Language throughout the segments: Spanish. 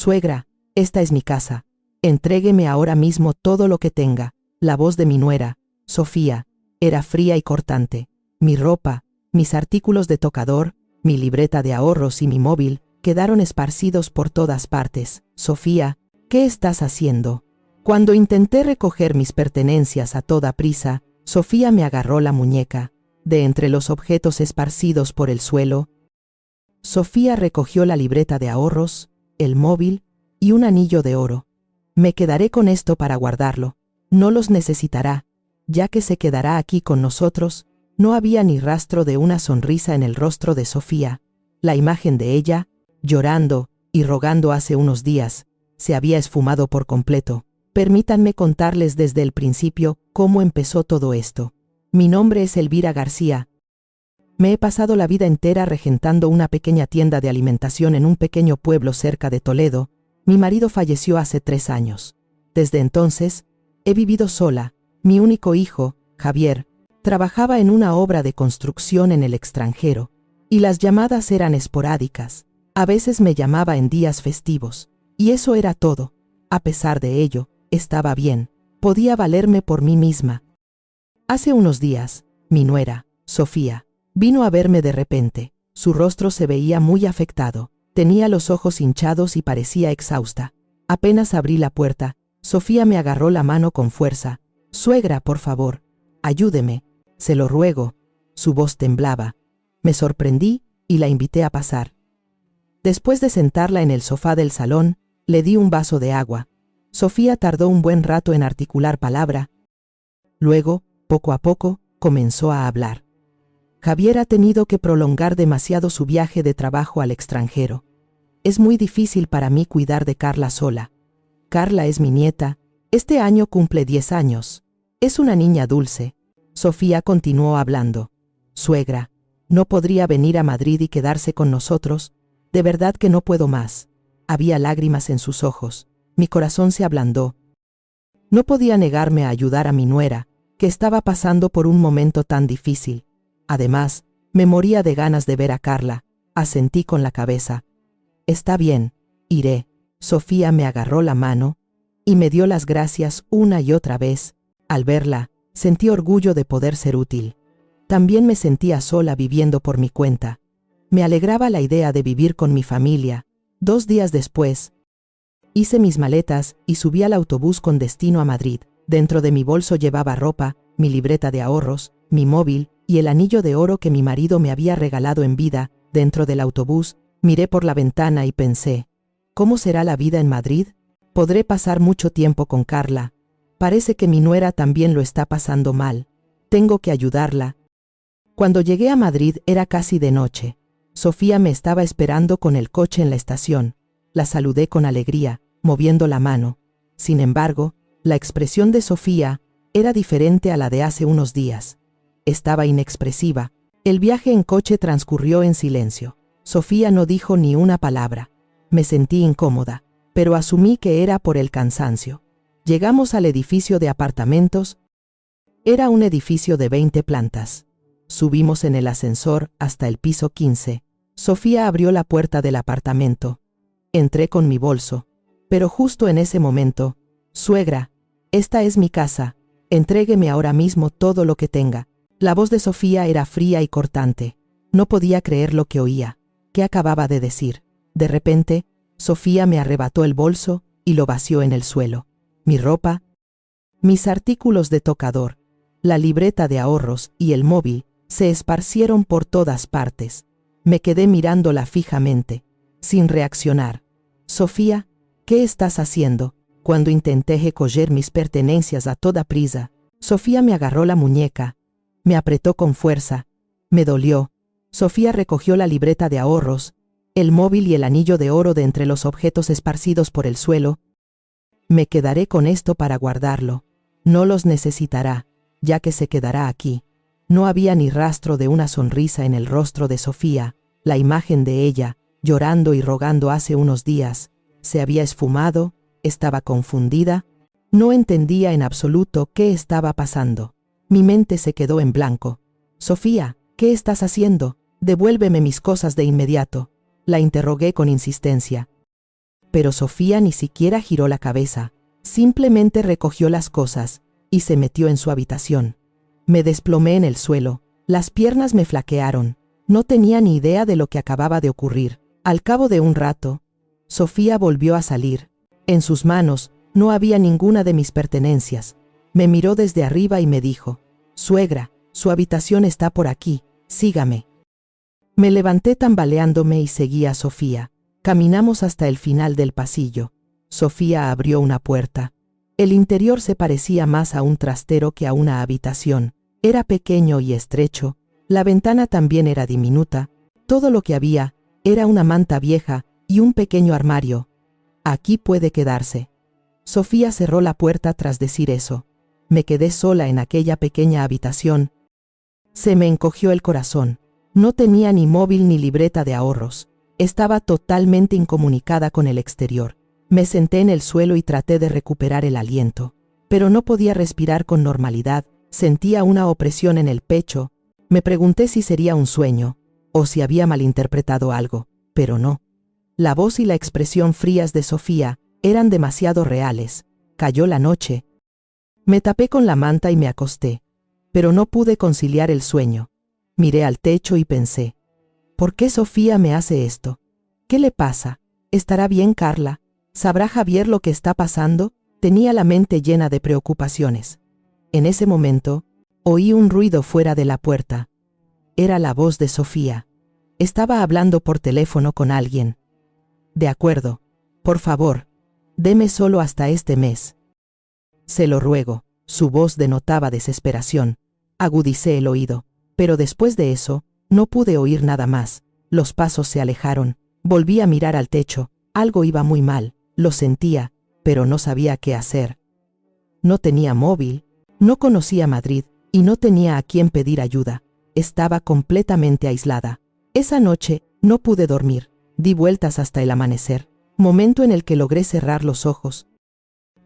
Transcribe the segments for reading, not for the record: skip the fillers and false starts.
Suegra, esta es mi casa. Entrégueme ahora mismo todo lo que tenga. La voz de mi nuera, Sofía, era fría y cortante. Mi ropa, mis artículos de tocador, mi libreta de ahorros y mi móvil quedaron esparcidos por todas partes. Sofía, ¿qué estás haciendo? Cuando intenté recoger mis pertenencias a toda prisa, Sofía me agarró la muñeca. De entre los objetos esparcidos por el suelo, Sofía recogió la libreta de ahorros, el móvil y un anillo de oro. Me quedaré con esto para guardarlo. No los necesitará, ya que se quedará aquí con nosotros. No había ni rastro de una sonrisa en el rostro de Sofía. La imagen de ella, llorando y rogando hace unos días, se había esfumado por completo. Permítanme contarles desde el principio cómo empezó todo esto. Mi nombre es Elvira García. Me he pasado la vida entera regentando una pequeña tienda de alimentación en un pequeño pueblo cerca de Toledo. Mi marido falleció hace 3 años. Desde entonces, he vivido sola. Mi único hijo, Javier, trabajaba en una obra de construcción en el extranjero, y las llamadas eran esporádicas. A veces me llamaba en días festivos, y eso era todo. A pesar de ello, estaba bien. Podía valerme por mí misma. Hace unos días, mi nuera, Sofía, vino a verme de repente. Su rostro se veía muy afectado. Tenía los ojos hinchados y parecía exhausta. Apenas abrí la puerta, Sofía me agarró la mano con fuerza. Suegra, por favor, ayúdeme, se lo ruego. Su voz temblaba. Me sorprendí y la invité a pasar. Después de sentarla en el sofá del salón, le di un vaso de agua. Sofía tardó un buen rato en articular palabra. Luego, poco a poco, comenzó a hablar. Javier ha tenido que prolongar demasiado su viaje de trabajo al extranjero. Es muy difícil para mí cuidar de Carla sola. Carla es mi nieta. Este año cumple 10 años. Es una niña dulce. Sofía continuó hablando. Suegra, ¿no podría venir a Madrid y quedarse con nosotros? De verdad que no puedo más. Había lágrimas en sus ojos. Mi corazón se ablandó. No podía negarme a ayudar a mi nuera, que estaba pasando por un momento tan difícil. Además, me moría de ganas de ver a Carla. Asentí con la cabeza. Está bien, iré. Sofía me agarró la mano y me dio las gracias una y otra vez. Al verla, sentí orgullo de poder ser útil. También me sentía sola viviendo por mi cuenta. Me alegraba la idea de vivir con mi familia. 2 días después, hice mis maletas y subí al autobús con destino a Madrid. Dentro de mi bolso llevaba ropa, mi libreta de ahorros, mi móvil y el anillo de oro que mi marido me había regalado en vida. Dentro del autobús, miré por la ventana y pensé, ¿cómo será la vida en Madrid? Podré pasar mucho tiempo con Carla. Parece que mi nuera también lo está pasando mal. Tengo que ayudarla. Cuando llegué a Madrid era casi de noche. Sofía me estaba esperando con el coche en la estación. La saludé con alegría, moviendo la mano. Sin embargo, la expresión de Sofía era diferente a la de hace unos días. Estaba inexpresiva. El viaje en coche transcurrió en silencio. Sofía no dijo ni una palabra. Me sentí incómoda, pero asumí que era por el cansancio. Llegamos al edificio de apartamentos. Era un edificio de 20 plantas. Subimos en el ascensor hasta el piso 15. Sofía abrió la puerta del apartamento. Entré con mi bolso, pero justo en ese momento, suegra, esta es mi casa, entrégueme ahora mismo todo lo que tenga. La voz de Sofía era fría y cortante. No podía creer lo que oía. ¿Qué acababa de decir? De repente, Sofía me arrebató el bolso y lo vació en el suelo. Mi ropa, mis artículos de tocador, la libreta de ahorros y el móvil se esparcieron por todas partes. Me quedé mirándola fijamente, sin reaccionar. Sofía, ¿qué estás haciendo? Cuando intenté recoger mis pertenencias a toda prisa, Sofía me agarró la muñeca, me apretó con fuerza, me dolió. Sofía recogió la libreta de ahorros, el móvil y el anillo de oro de entre los objetos esparcidos por el suelo. Me quedaré con esto para guardarlo. No los necesitará, ya que se quedará aquí. No había ni rastro de una sonrisa en el rostro de Sofía. La imagen de ella, llorando y rogando hace unos días, se había esfumado, estaba confundida, no entendía en absoluto qué estaba pasando. Mi mente se quedó en blanco. Sofía, ¿qué estás haciendo? Devuélveme mis cosas de inmediato. La interrogué con insistencia. pero Sofía ni siquiera giró la cabeza. Simplemente recogió las cosas y se metió en su habitación. Me desplomé en el suelo, las piernas me flaquearon. No tenía ni idea de lo que acababa de ocurrir. Al cabo de un rato, Sofía volvió a salir. En sus manos no había ninguna de mis pertenencias. Me miró desde arriba y me dijo: «Suegra, su habitación está por aquí, sígame». Me levanté tambaleándome y seguí a Sofía. Caminamos hasta el final del pasillo. Sofía abrió una puerta. El interior se parecía más a un trastero que a una habitación. Era pequeño y estrecho. La ventana también era diminuta. Todo lo que había era una manta vieja y un pequeño armario. «Aquí puede quedarse». Sofía cerró la puerta tras decir eso. Me quedé sola en aquella pequeña habitación. Se me encogió el corazón. No tenía ni móvil ni libreta de ahorros. Estaba totalmente incomunicada con el exterior. Me senté en el suelo y traté de recuperar el aliento. Pero no podía respirar con normalidad. Sentía una opresión en el pecho. Me pregunté si sería un sueño, o si había malinterpretado algo, pero no. La voz y la expresión frías de Sofía eran demasiado reales. Cayó la noche. Me tapé con la manta y me acosté, pero no pude conciliar el sueño. Miré al techo y pensé: ¿por qué Sofía me hace esto? ¿Qué le pasa? ¿Estará bien Carla? ¿Sabrá Javier lo que está pasando? Tenía la mente llena de preocupaciones. En ese momento, oí un ruido fuera de la puerta. Era la voz de Sofía. Estaba hablando por teléfono con alguien. «De acuerdo. Por favor, deme solo hasta este mes. Se lo ruego». Su voz denotaba desesperación. Agudicé el oído, pero después de eso, no pude oír nada más. Los pasos se alejaron. Volví a mirar al techo. Algo iba muy mal. Lo sentía, pero no sabía qué hacer. No tenía móvil, no conocía Madrid y no tenía a quién pedir ayuda. Estaba completamente aislada. Esa noche no pude dormir. Di vueltas hasta el amanecer, momento en el que logré cerrar los ojos.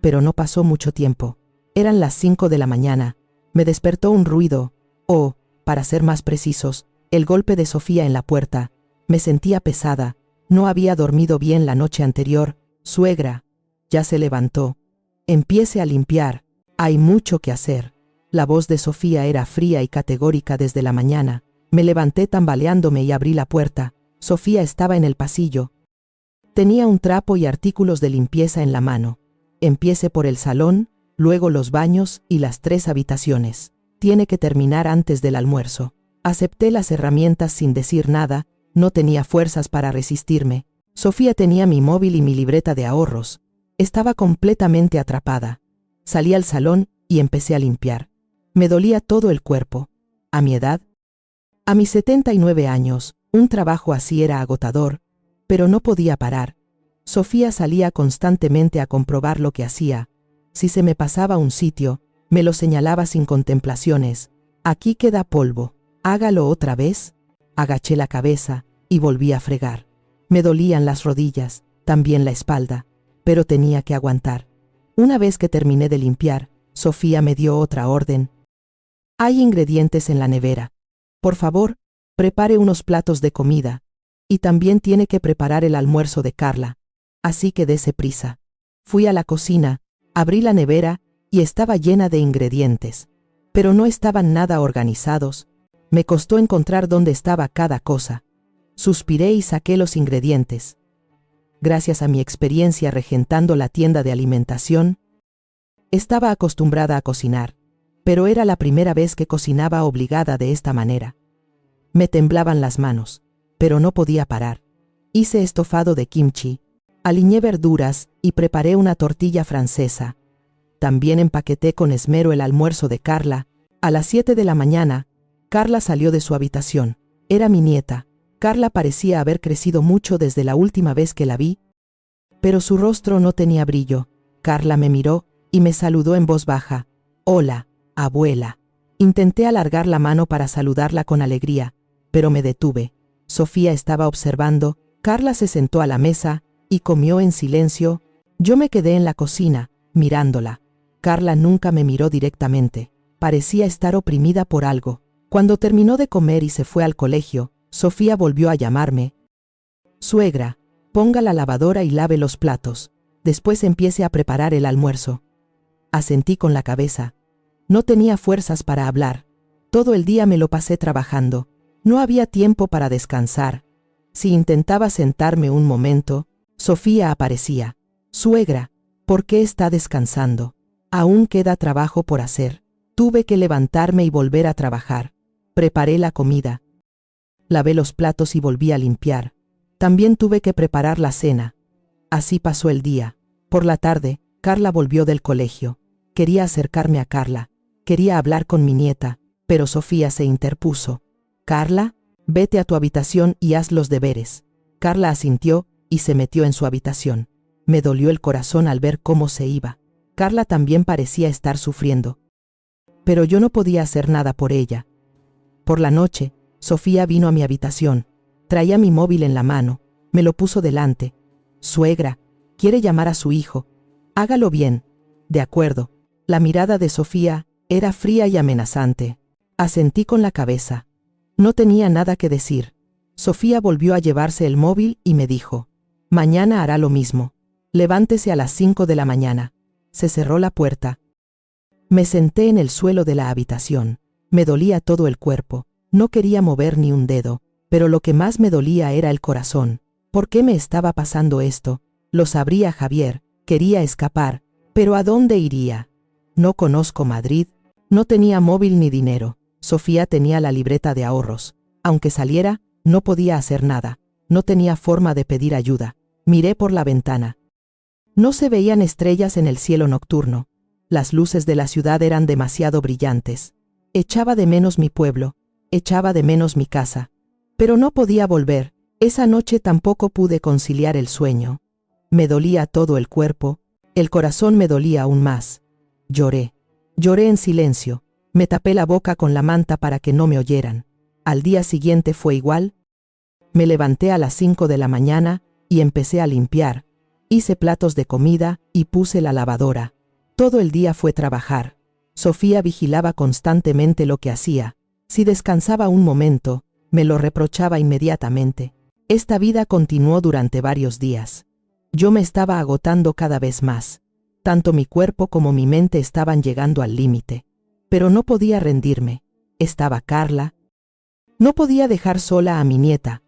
Pero no pasó mucho tiempo. Eran las 5 de la mañana. Me despertó un ruido, o, para ser más precisos, el golpe de Sofía en la puerta. Me sentía pesada. No había dormido bien la noche anterior. «Suegra». Ya se levantó. «Empiece a limpiar. Hay mucho que hacer». La voz de Sofía era fría y categórica desde la mañana. Me levanté tambaleándome y abrí la puerta. Sofía estaba en el pasillo. Tenía un trapo y artículos de limpieza en la mano. «Empiece por el salón, luego los baños y las 3 habitaciones. Tiene que terminar antes del almuerzo». Acepté las herramientas sin decir nada. No tenía fuerzas para resistirme. Sofía tenía mi móvil y mi libreta de ahorros. Estaba completamente atrapada. Salí al salón y empecé a limpiar. Me dolía todo el cuerpo. A mi edad, a mis 79 años, un trabajo así era agotador, pero no podía parar. Sofía salía constantemente a comprobar lo que hacía. Si se me pasaba un sitio, me lo señalaba sin contemplaciones. «Aquí queda polvo. Hágalo otra vez». Agaché la cabeza y volví a fregar. Me dolían las rodillas, también la espalda, pero tenía que aguantar. Una vez que terminé de limpiar, Sofía me dio otra orden. «Hay ingredientes en la nevera. Por favor, prepare unos platos de comida. Y también tiene que preparar el almuerzo de Carla. Así que dése prisa». Fui a la cocina, abrí la nevera y estaba llena de ingredientes, pero no estaban nada organizados. Me costó encontrar dónde estaba cada cosa. Suspiré y saqué los ingredientes. Gracias a mi experiencia regentando la tienda de alimentación, estaba acostumbrada a cocinar, pero era la primera vez que cocinaba obligada de esta manera. Me temblaban las manos, pero no podía parar. Hice estofado de kimchi, aliñé verduras y preparé una tortilla francesa. También empaqueté con esmero el almuerzo de Carla. A las 7 de la mañana, Carla salió de su habitación. Era mi nieta. Carla parecía haber crecido mucho desde la última vez que la vi, pero su rostro no tenía brillo. Carla me miró y me saludó en voz baja. «Hola, abuela». Intenté alargar la mano para saludarla con alegría, pero me detuve. Sofía estaba observando. Carla se sentó a la mesa y comió en silencio. Yo me quedé en la cocina, mirándola. Carla nunca me miró directamente. Parecía estar oprimida por algo. Cuando terminó de comer y se fue al colegio, Sofía volvió a llamarme. «Suegra, Ponga la lavadora y lave los platos. Después empiece a preparar el almuerzo. Asentí con la cabeza. No tenía fuerzas para hablar. Todo el día me lo pasé trabajando. No había tiempo para descansar. Si intentaba sentarme un momento, Sofía aparecía. Suegra, ¿por qué está descansando? Aún queda trabajo por hacer. Tuve que levantarme y volver a trabajar. Preparé la comida. Lavé los platos y volví a limpiar. También tuve que preparar la cena. Así pasó el día. Por la tarde, Carla volvió del colegio. Quería acercarme a Carla. Quería hablar con mi nieta, pero Sofía se interpuso. Carla, vete a tu habitación y haz los deberes. Carla asintió y se metió en su habitación. Me dolió el corazón al ver cómo se iba. Carla también parecía estar sufriendo. Pero yo no podía hacer nada por ella. Por la noche, Sofía vino a mi habitación. Traía mi móvil en la mano. Me lo puso delante. Suegra, quiere llamar a su hijo. Hágalo bien. De acuerdo. La mirada de Sofía era fría y amenazante. Asentí con la cabeza. No tenía nada que decir. Sofía volvió a llevarse el móvil y me dijo: mañana hará lo mismo. Levántese a las 5 de la mañana. Se cerró la puerta. Me senté en el suelo de la habitación. Me dolía todo el cuerpo. No quería mover ni un dedo, pero lo que más me dolía era el corazón. ¿Por qué me estaba pasando esto? Lo sabría Javier. Quería escapar, pero ¿a dónde iría? No conozco Madrid. No tenía móvil ni dinero. Sofía tenía la libreta de ahorros. Aunque saliera, no podía hacer nada. No tenía forma de pedir ayuda. Miré por la ventana. No se veían estrellas en el cielo nocturno. Las luces de la ciudad eran demasiado brillantes. Echaba de menos mi pueblo. Echaba de menos mi casa. Pero no podía volver. Esa noche tampoco pude conciliar el sueño. Me dolía todo el cuerpo. El corazón me dolía aún más. Lloré. Lloré en silencio. Me tapé la boca con la manta para que no me oyeran. Al día siguiente fue igual. Me levanté a las 5 de la mañana y empecé a limpiar. Hice platos de comida y puse la lavadora. Todo el día fue trabajar. Sofía vigilaba constantemente lo que hacía. Si descansaba un momento, me lo reprochaba inmediatamente. Esta vida continuó durante varios días. Yo me estaba agotando cada vez más. Tanto mi cuerpo como mi mente estaban llegando al límite. Pero no podía rendirme. Estaba Carla. No podía dejar sola a mi nieta.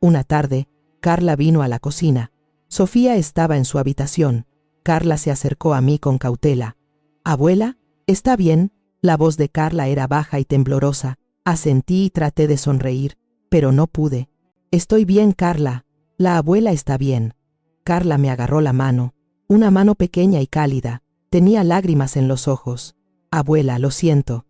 Una tarde, Carla vino a la cocina. Sofía estaba en su habitación. Carla se acercó a mí con cautela. «Abuela, ¿está bien?» La voz de Carla era baja y temblorosa. Asentí y traté de sonreír, pero no pude. «Estoy bien, Carla. La abuela está bien». Carla me agarró la mano. Una mano pequeña y cálida. Tenía lágrimas en los ojos. «Abuela, lo siento.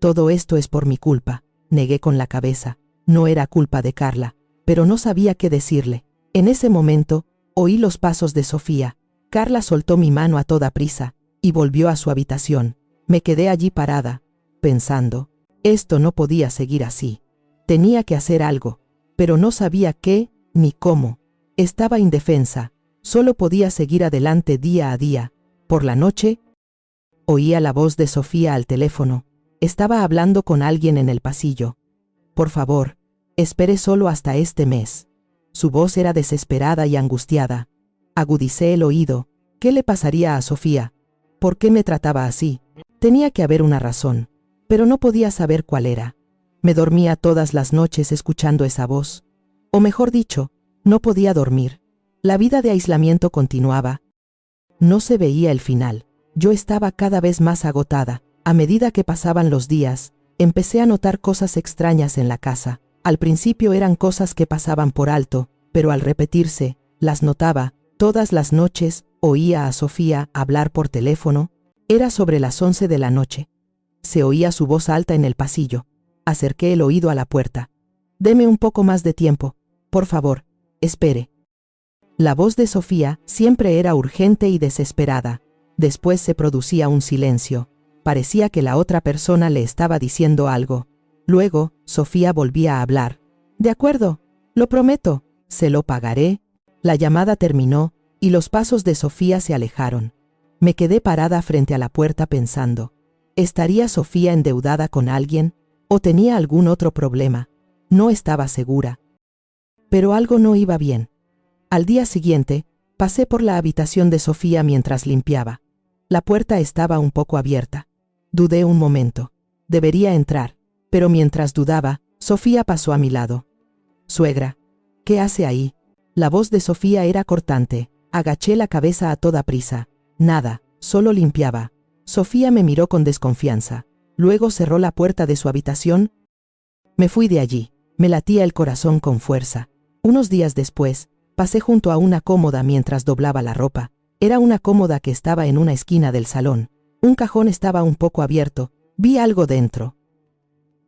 Todo esto es por mi culpa», negué con la cabeza. No era culpa de Carla, pero no sabía qué decirle. En ese momento, oí los pasos de Sofía. Carla soltó mi mano a toda prisa y volvió a su habitación. Me quedé allí parada, pensando. Esto no podía seguir así. Tenía que hacer algo, pero no sabía qué ni cómo. Estaba indefensa. Solo podía seguir adelante día a día. Por la noche, oía la voz de Sofía al teléfono. Estaba hablando con alguien en el pasillo. «Por favor, espere solo hasta este mes». Su voz era desesperada y angustiada. Agudicé el oído. ¿Qué le pasaría a Sofía? ¿Por qué me trataba así? Tenía que haber una razón, pero no podía saber cuál era. Me dormía todas las noches escuchando esa voz. O mejor dicho, no podía dormir. La vida de aislamiento continuaba. No se veía el final. Yo estaba cada vez más agotada. A medida que pasaban los días, empecé a notar cosas extrañas en la casa. Al principio eran cosas que pasaban por alto, pero al repetirse, las notaba. Todas las noches oía a Sofía hablar por teléfono. Era sobre las 11 de la noche. Se oía su voz alta en el pasillo. Acerqué el oído a la puerta. «Deme un poco más de tiempo. Por favor, espere». La voz de Sofía siempre era urgente y desesperada. Después se producía un silencio. Parecía que la otra persona le estaba diciendo algo. Luego, Sofía volvía a hablar. «De acuerdo, lo prometo, se lo pagaré». La llamada terminó y los pasos de Sofía se alejaron. Me quedé parada frente a la puerta pensando. ¿Estaría Sofía endeudada con alguien? ¿O tenía algún otro problema? No estaba segura. Pero algo no iba bien. Al día siguiente, pasé por la habitación de Sofía mientras limpiaba. La puerta estaba un poco abierta. Dudé un momento. Debería entrar, pero mientras dudaba, Sofía pasó a mi lado. «Suegra, ¿qué hace ahí?». La voz de Sofía era cortante. Agaché la cabeza a toda prisa. Nada, solo limpiaba. Sofía me miró con desconfianza. Luego cerró la puerta de su habitación. Me fui de allí. Me latía el corazón con fuerza. Unos días después, pasé junto a una cómoda mientras doblaba la ropa. Era una cómoda que estaba en una esquina del salón. Un cajón estaba un poco abierto. Vi algo dentro.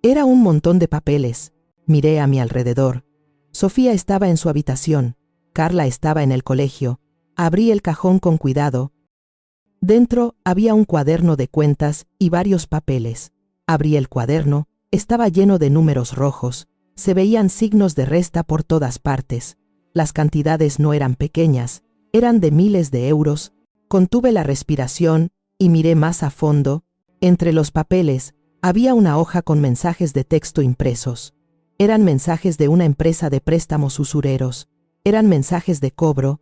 Era un montón de papeles. Miré a mi alrededor. Sofía estaba en su habitación. Carla estaba en el colegio. Abrí el cajón con cuidado. Dentro había un cuaderno de cuentas y varios papeles. Abrí el cuaderno. Estaba lleno de números rojos. Se veían signos de resta por todas partes. Las cantidades no eran pequeñas. Eran de miles de euros. Contuve la respiración y miré más a fondo. Entre los papeles había una hoja con mensajes de texto impresos. Eran mensajes de una empresa de préstamos usureros. Eran mensajes de cobro.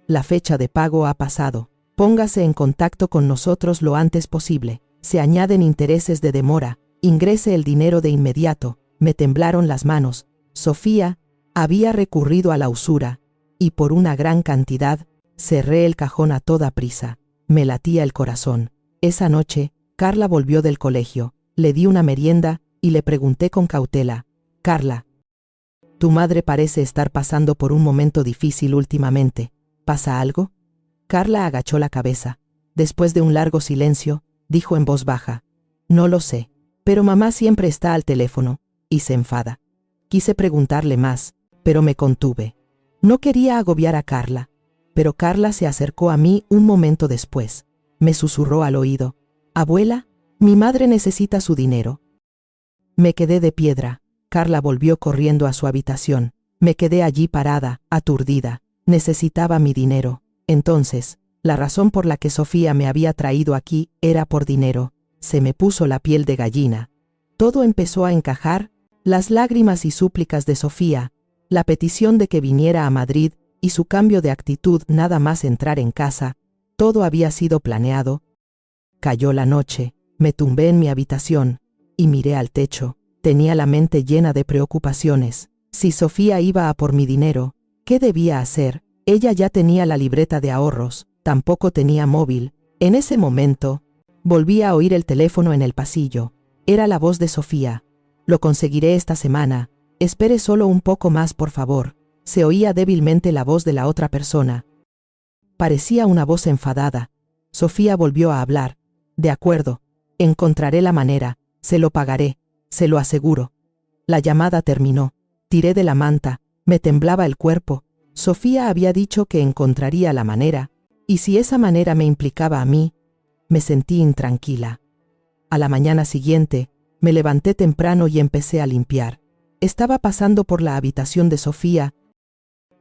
La fecha de pago ha pasado. Póngase en contacto con nosotros lo antes posible. Se añaden intereses de demora. Ingrese el dinero de inmediato. Me temblaron las manos. Sofía había recurrido a la usura, y por una gran cantidad, cerré el cajón a toda prisa. Me latía el corazón. Esa noche, Carla volvió del colegio. Le di una merienda y le pregunté con cautela: «Carla, tu madre parece estar pasando por un momento difícil últimamente. ¿Pasa algo?». Carla agachó la cabeza. Después de un largo silencio, dijo en voz baja: «No lo sé, pero mamá siempre está al teléfono y se enfada». Quise preguntarle más, pero me contuve. No quería agobiar a Carla, pero Carla se acercó a mí un momento después. Me susurró al oído: «Abuela, mi madre necesita su dinero». Me quedé de piedra. Carla volvió corriendo a su habitación. Me quedé allí parada, aturdida. Necesitaba mi dinero. Entonces, la razón por la que Sofía me había traído aquí era por dinero. Se me puso la piel de gallina. Todo empezó a encajar. Las lágrimas y súplicas de Sofía, la petición de que viniera a Madrid y su cambio de actitud nada más entrar en casa, todo había sido planeado. Cayó la noche, me tumbé en mi habitación y miré al techo. Tenía la mente llena de preocupaciones. Si Sofía iba a por mi dinero, ¿qué debía hacer? Ella ya tenía la libreta de ahorros, tampoco tenía móvil. En ese momento, volví a oír el teléfono en el pasillo. Era la voz de Sofía. «Lo conseguiré esta semana. Espere solo un poco más, por favor». Se oía débilmente la voz de la otra persona. Parecía una voz enfadada. Sofía volvió a hablar. «De acuerdo. Encontraré la manera. Se lo pagaré. Se lo aseguro». La llamada terminó. Tiré de la manta. Me temblaba el cuerpo. Sofía había dicho que encontraría la manera, y si esa manera me implicaba a mí, me sentí intranquila. A la mañana siguiente, me levanté temprano y empecé a limpiar. Estaba pasando por la habitación de Sofía.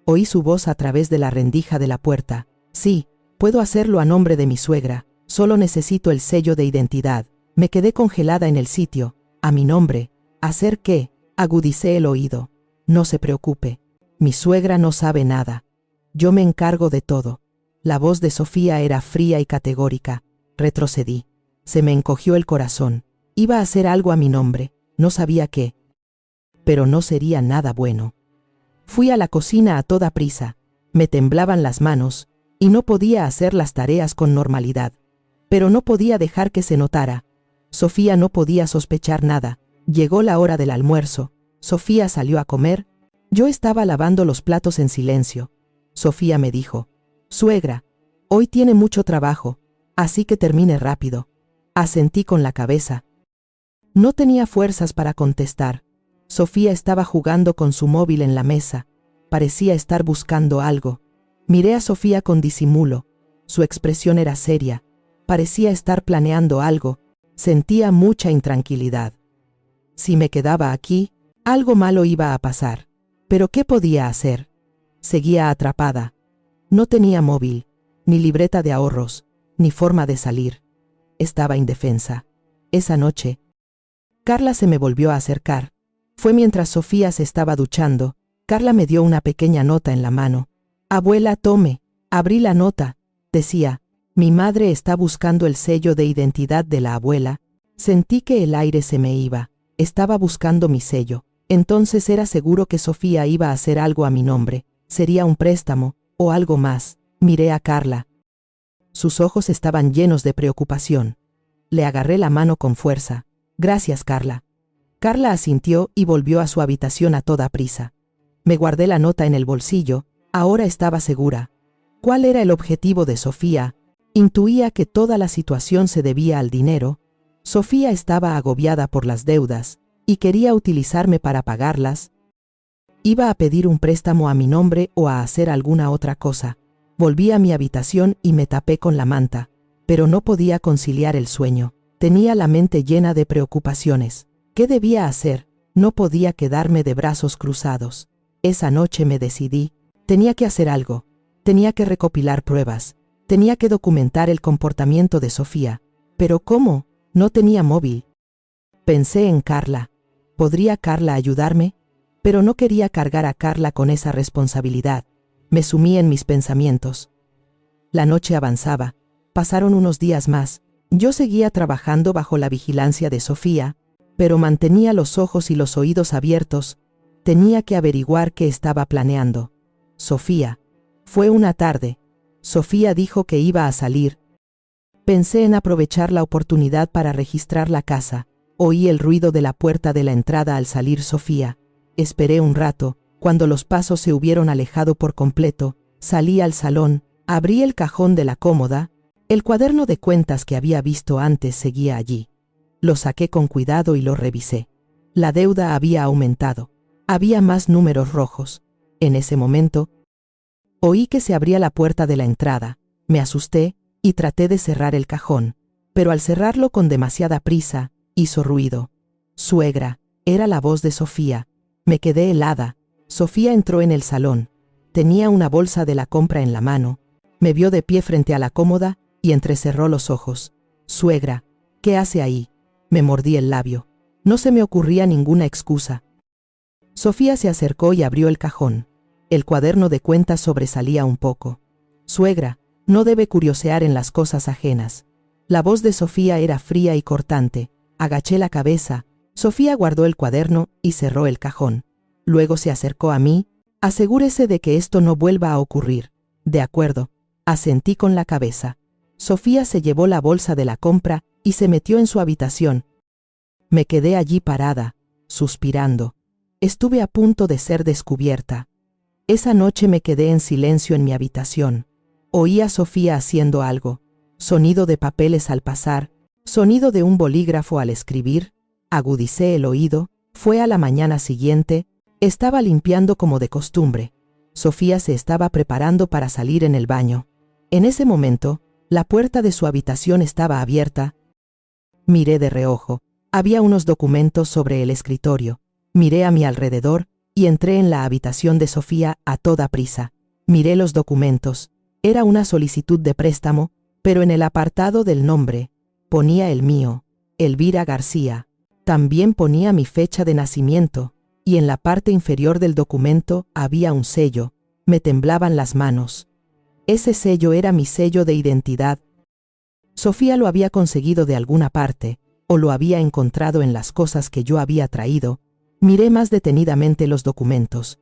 Oí su voz a través de la rendija de la puerta. «Sí, puedo hacerlo a nombre de mi suegra. Solo necesito el sello de identidad». Me quedé congelada en el sitio. «¿A mi nombre? ¿Hacer qué?». Agudicé el oído. «No se preocupe. Mi suegra no sabe nada. Yo me encargo de todo». La voz de Sofía era fría y categórica. Retrocedí. Se me encogió el corazón. Iba a hacer algo a mi nombre, no sabía qué. Pero no sería nada bueno. Fui a la cocina a toda prisa. Me temblaban las manos, y no podía hacer las tareas con normalidad. Pero no podía dejar que se notara. Sofía no podía sospechar nada. Llegó la hora del almuerzo. Sofía salió a comer. Yo estaba lavando los platos en silencio. Sofía me dijo: «Suegra, hoy tiene mucho trabajo, así que termine rápido». Asentí con la cabeza. No tenía fuerzas para contestar. Sofía estaba jugando con su móvil en la mesa. Parecía estar buscando algo. Miré a Sofía con disimulo. Su expresión era seria. Parecía estar planeando algo. Sentía mucha intranquilidad. Si me quedaba aquí, algo malo iba a pasar. Pero ¿qué podía hacer? Seguía atrapada. No tenía móvil, ni libreta de ahorros, ni forma de salir. Estaba indefensa. Esa noche, Carla se me volvió a acercar. Fue mientras Sofía se estaba duchando. Carla me dio una pequeña nota en la mano. Abuela, tome. Abrí la nota. Decía, mi madre está buscando el sello de identidad de la abuela. Sentí que el aire se me iba. Estaba buscando mi sello. Entonces era seguro que Sofía iba a hacer algo a mi nombre. Sería un préstamo, o algo más. Miré a Carla. Sus ojos estaban llenos de preocupación. Le agarré la mano con fuerza. Gracias, Carla. Carla asintió y volvió a su habitación a toda prisa. Me guardé la nota en el bolsillo. Ahora estaba segura. ¿Cuál era el objetivo de Sofía? Intuía que toda la situación se debía al dinero. Sofía estaba agobiada por las deudas y quería utilizarme para pagarlas. Iba a pedir un préstamo a mi nombre o a hacer alguna otra cosa. Volví a mi habitación y me tapé con la manta, pero no podía conciliar el sueño. Tenía la mente llena de preocupaciones. ¿Qué debía hacer? No podía quedarme de brazos cruzados. Esa noche me decidí. Tenía que hacer algo. Tenía que recopilar pruebas. Tenía que documentar el comportamiento de Sofía. ¿Pero cómo? No tenía móvil. Pensé en Carla. ¿Podría Carla ayudarme? Pero no quería cargar a Carla con esa responsabilidad. Me sumí en mis pensamientos. La noche avanzaba. Pasaron unos días más. Yo seguía trabajando bajo la vigilancia de Sofía, pero mantenía los ojos y los oídos abiertos. Tenía que averiguar qué estaba planeando. Sofía. Fue una tarde. Sofía dijo que iba a salir. Pensé en aprovechar la oportunidad para registrar la casa. Oí el ruido de la puerta de la entrada al salir Sofía. Esperé un rato. Cuando los pasos se hubieron alejado por completo, salí al salón, abrí el cajón de la cómoda. El cuaderno de cuentas que había visto antes seguía allí. Lo saqué con cuidado y lo revisé. La deuda había aumentado. Había más números rojos. En ese momento, oí que se abría la puerta de la entrada. Me asusté y traté de cerrar el cajón, pero al cerrarlo con demasiada prisa, hizo ruido. Suegra, era la voz de Sofía. Me quedé helada. Sofía entró en el salón. Tenía una bolsa de la compra en la mano. Me vio de pie frente a la cómoda y entrecerró los ojos. Suegra, ¿qué hace ahí? Me mordí el labio. No se me ocurría ninguna excusa. Sofía se acercó y abrió el cajón. El cuaderno de cuentas sobresalía un poco. Suegra, no debe curiosear en las cosas ajenas. La voz de Sofía era fría y cortante. Agaché la cabeza. Sofía guardó el cuaderno y cerró el cajón. Luego se acercó a mí. Asegúrese de que esto no vuelva a ocurrir. De acuerdo. Asentí con la cabeza. Sofía se llevó la bolsa de la compra y se metió en su habitación. Me quedé allí parada, suspirando. Estuve a punto de ser descubierta. Esa noche me quedé en silencio en mi habitación. Oí a Sofía haciendo algo. Sonido de papeles al pasar, sonido de un bolígrafo al escribir. Agudicé el oído. Fue a la mañana siguiente. Estaba limpiando como de costumbre. Sofía se estaba preparando para salir en el baño. En ese momento, la puerta de su habitación estaba abierta. Miré de reojo. Había unos documentos sobre el escritorio. Miré a mi alrededor y entré en la habitación de Sofía a toda prisa. Miré los documentos. Era una solicitud de préstamo, pero en el apartado del nombre ponía el mío, Elvira García. También ponía mi fecha de nacimiento. Y en la parte inferior del documento había un sello. Me temblaban las manos. Ese sello era mi sello de identidad. Sofía lo había conseguido de alguna parte, o lo había encontrado en las cosas que yo había traído. Miré más detenidamente los documentos.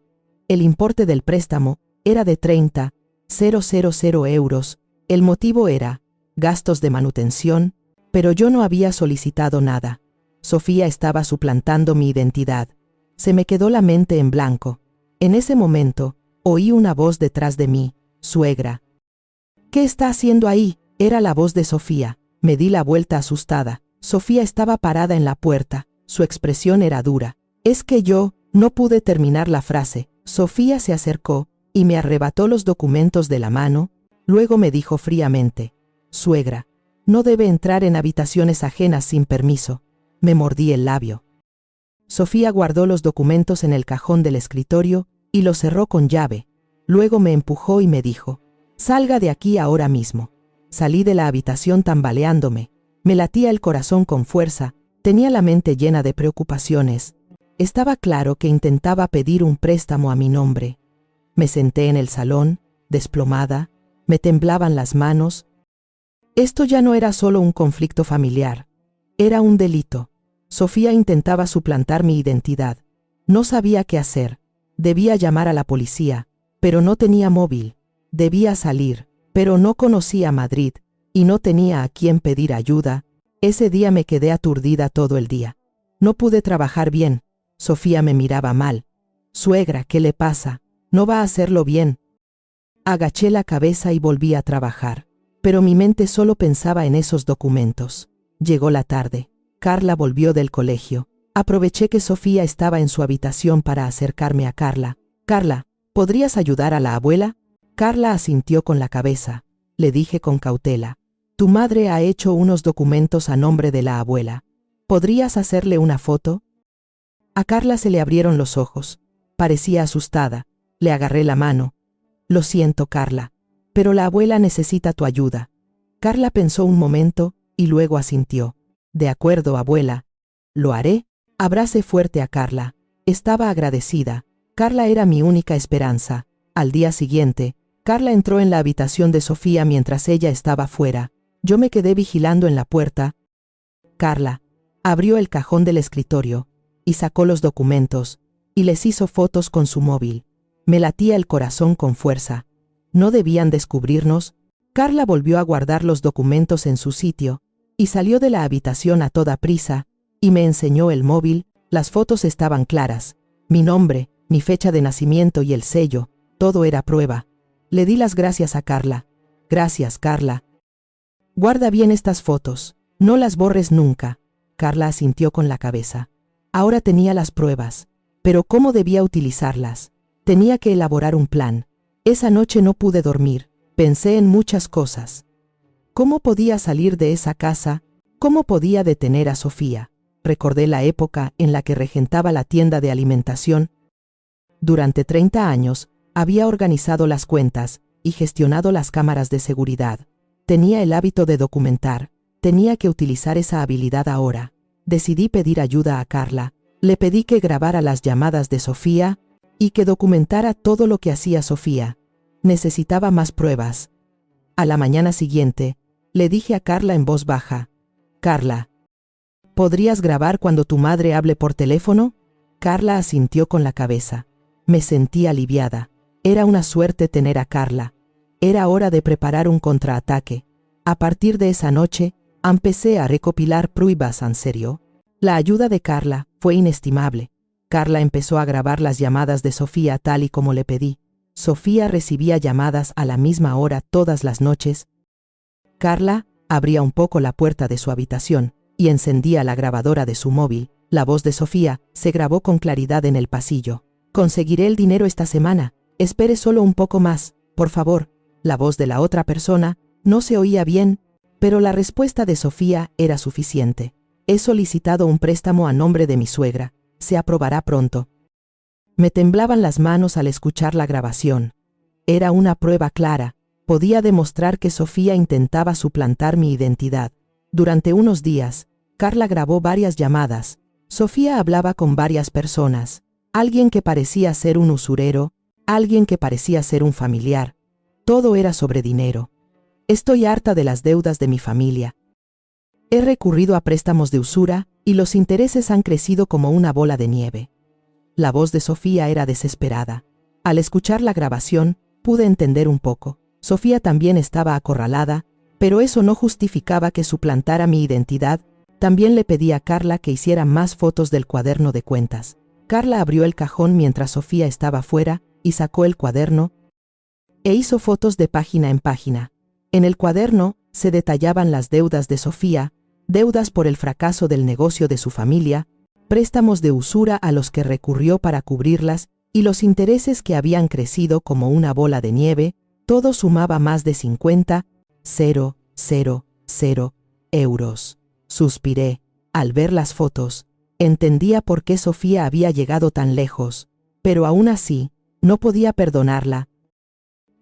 El importe del préstamo era de 30.000 euros. El motivo era gastos de manutención, pero yo no había solicitado nada. Sofía estaba suplantando mi identidad. Se me quedó la mente en blanco. En ese momento, oí una voz detrás de mí. Suegra. ¿Qué está haciendo ahí? Era la voz de Sofía. Me di la vuelta asustada. Sofía estaba parada en la puerta. Su expresión era dura. Es que yo no pude terminar la frase. Sofía se acercó y me arrebató los documentos de la mano. Luego me dijo fríamente: Suegra, no debe entrar en habitaciones ajenas sin permiso. Me mordí el labio. Sofía guardó los documentos en el cajón del escritorio y los cerró con llave. Luego me empujó y me dijo: Salga de aquí ahora mismo. Salí de la habitación tambaleándome. Me latía el corazón con fuerza. Tenía la mente llena de preocupaciones. Estaba claro que intentaba pedir un préstamo a mi nombre. Me senté en el salón. desplomada, me temblaban las manos. Esto ya no era solo un conflicto familiar, era un delito. Sofía intentaba suplantar mi identidad. No sabía qué hacer. Debía llamar a la policía, pero no tenía móvil. Debía salir, pero no conocía Madrid, y no tenía a quién pedir ayuda. Ese día me quedé aturdida todo el día. No pude trabajar bien. Sofía me miraba mal. Suegra, ¿qué le pasa? No va a hacerlo bien. Agaché la cabeza y volví a trabajar, pero mi mente solo pensaba en esos documentos. Llegó la tarde. Carla volvió del colegio. Aproveché que Sofía estaba en su habitación para acercarme a Carla. Carla, ¿podrías ayudar a la abuela? Carla asintió con la cabeza. Le dije con cautela. Tu madre ha hecho unos documentos a nombre de la abuela. ¿Podrías hacerle una foto? A Carla se le abrieron los ojos. Parecía asustada. Le agarré la mano. Lo siento, Carla, pero la abuela necesita tu ayuda. Carla pensó un momento y luego asintió. De acuerdo, abuela. Lo haré. Abracé fuerte a Carla. Estaba agradecida. Carla era mi única esperanza. Al día siguiente, Carla entró en la habitación de Sofía mientras ella estaba fuera. Yo me quedé vigilando en la puerta. Carla abrió el cajón del escritorio y sacó los documentos y les hizo fotos con su móvil. Me latía el corazón con fuerza. ¿No debían descubrirnos? Carla volvió a guardar los documentos en su sitio y salió de la habitación a toda prisa y me enseñó el móvil. Las fotos estaban claras. Mi nombre, mi fecha de nacimiento y el sello, todo era prueba. Le di las gracias a Carla. Gracias, Carla. Guarda bien estas fotos. No las borres nunca. Carla asintió con la cabeza. Ahora tenía las pruebas. Pero ¿cómo debía utilizarlas? Tenía que elaborar un plan. Esa noche no pude dormir. Pensé en muchas cosas. ¿Cómo podía salir de esa casa? ¿Cómo podía detener a Sofía? Recordé la época en la que regentaba la tienda de alimentación. Durante 30 años, había organizado las cuentas y gestionado las cámaras de seguridad. Tenía el hábito de documentar. Tenía que utilizar esa habilidad ahora. Decidí pedir ayuda a Carla. Le pedí que grabara las llamadas de Sofía y que documentara todo lo que hacía Sofía. Necesitaba más pruebas. A la mañana siguiente, le dije a Carla en voz baja. Carla, ¿podrías grabar cuando tu madre hable por teléfono? Carla asintió con la cabeza. Me sentí aliviada. Era una suerte tener a Carla. Era hora de preparar un contraataque. A partir de esa noche, empecé a recopilar pruebas en serio. La ayuda de Carla fue inestimable. Carla empezó a grabar las llamadas de Sofía tal y como le pedí. Sofía recibía llamadas a la misma hora todas las noches. Carla abría un poco la puerta de su habitación y encendía la grabadora de su móvil. La voz de Sofía se grabó con claridad en el pasillo. Conseguiré el dinero esta semana. Espere solo un poco más, por favor. La voz de la otra persona no se oía bien, pero la respuesta de Sofía era suficiente. He solicitado un préstamo a nombre de mi suegra. Se aprobará pronto. Me temblaban las manos al escuchar la grabación. Era una prueba clara. Podía demostrar que Sofía intentaba suplantar mi identidad. Durante unos días, Carla grabó varias llamadas. Sofía hablaba con varias personas. Alguien que parecía ser un usurero, alguien que parecía ser un familiar. Todo era sobre dinero. Estoy harta de las deudas de mi familia. He recurrido a préstamos de usura y los intereses han crecido como una bola de nieve. La voz de Sofía era desesperada. Al escuchar la grabación, pude entender un poco. Sofía también estaba acorralada, pero eso no justificaba que suplantara mi identidad. También le pedí a Carla que hiciera más fotos del cuaderno de cuentas. Carla abrió el cajón mientras Sofía estaba fuera y sacó el cuaderno e hizo fotos de página en página. En el cuaderno se detallaban las deudas de Sofía, deudas por el fracaso del negocio de su familia, préstamos de usura a los que recurrió para cubrirlas y los intereses que habían crecido como una bola de nieve. Todo sumaba más de 50,000 euros. Suspiré. Al ver las fotos, entendía por qué Sofía había llegado tan lejos, pero aún así, no podía perdonarla.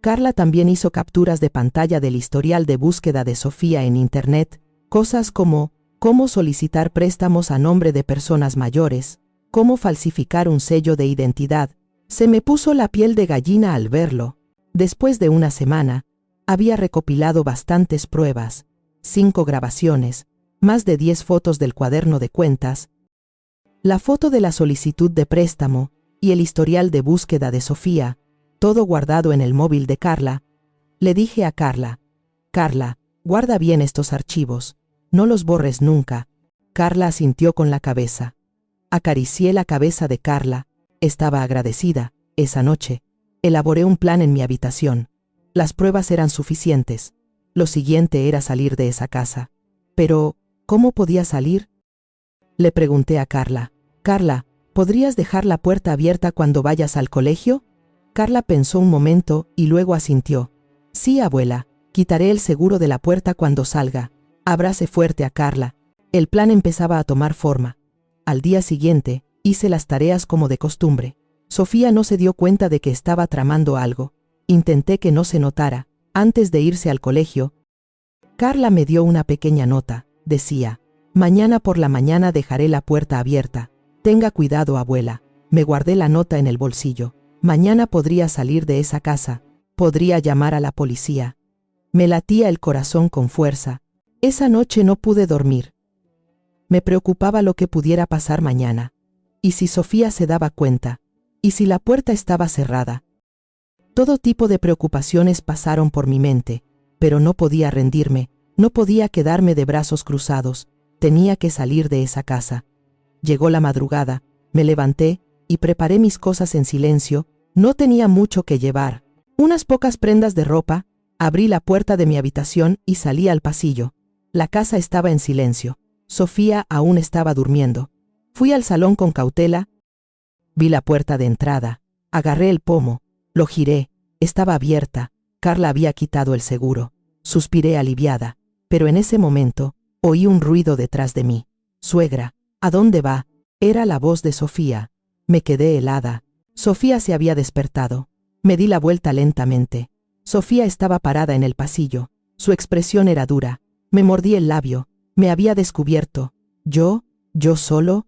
Carla también hizo capturas de pantalla del historial de búsqueda de Sofía en Internet, cosas como cómo solicitar préstamos a nombre de personas mayores, cómo falsificar un sello de identidad. Se me puso la piel de gallina al verlo. Después de una semana, había recopilado bastantes pruebas, 5 grabaciones, más de 10 fotos del cuaderno de cuentas, la foto de la solicitud de préstamo y el historial de búsqueda de Sofía, todo guardado en el móvil de Carla. Le dije a Carla: «Carla, guarda bien estos archivos, no los borres nunca». Carla asintió con la cabeza. Acaricié la cabeza de Carla, estaba agradecida. Esa noche, elaboré un plan en mi habitación. Las pruebas eran suficientes. Lo siguiente era salir de esa casa. Pero, ¿cómo podía salir? Le pregunté a Carla: «Carla, ¿podrías dejar la puerta abierta cuando vayas al colegio?». Carla pensó un momento y luego asintió. «Sí, abuela, quitaré el seguro de la puerta cuando salga». Abracé fuerte a Carla. El plan empezaba a tomar forma. Al día siguiente, hice las tareas como de costumbre. Sofía no se dio cuenta de que estaba tramando algo. Intenté que no se notara. Antes de irse al colegio, Carla me dio una pequeña nota. Decía: «Mañana por la mañana dejaré la puerta abierta. Tenga cuidado, abuela». Me guardé la nota en el bolsillo. Mañana podría salir de esa casa. Podría llamar a la policía. Me latía el corazón con fuerza. Esa noche no pude dormir. Me preocupaba lo que pudiera pasar mañana. ¿Y si Sofía se daba cuenta? ¿Y si la puerta estaba cerrada? Todo tipo de preocupaciones pasaron por mi mente, pero no podía rendirme, no podía quedarme de brazos cruzados. Tenía que salir de esa casa. Llegó la madrugada, me levanté y preparé mis cosas en silencio. No tenía mucho que llevar. Unas pocas prendas de ropa. Abrí la puerta de mi habitación y salí al pasillo. La casa estaba en silencio. Sofía aún estaba durmiendo. Fui al salón con cautela. Vi la puerta de entrada. Agarré el pomo. Lo giré. Estaba abierta. Carla había quitado el seguro. Suspiré aliviada. Pero en ese momento, oí un ruido detrás de mí. «Suegra, ¿a dónde va?». Era la voz de Sofía. Me quedé helada. Sofía se había despertado. Me di la vuelta lentamente. Sofía estaba parada en el pasillo. Su expresión era dura. Me mordí el labio. Me había descubierto. ¿Yo solo?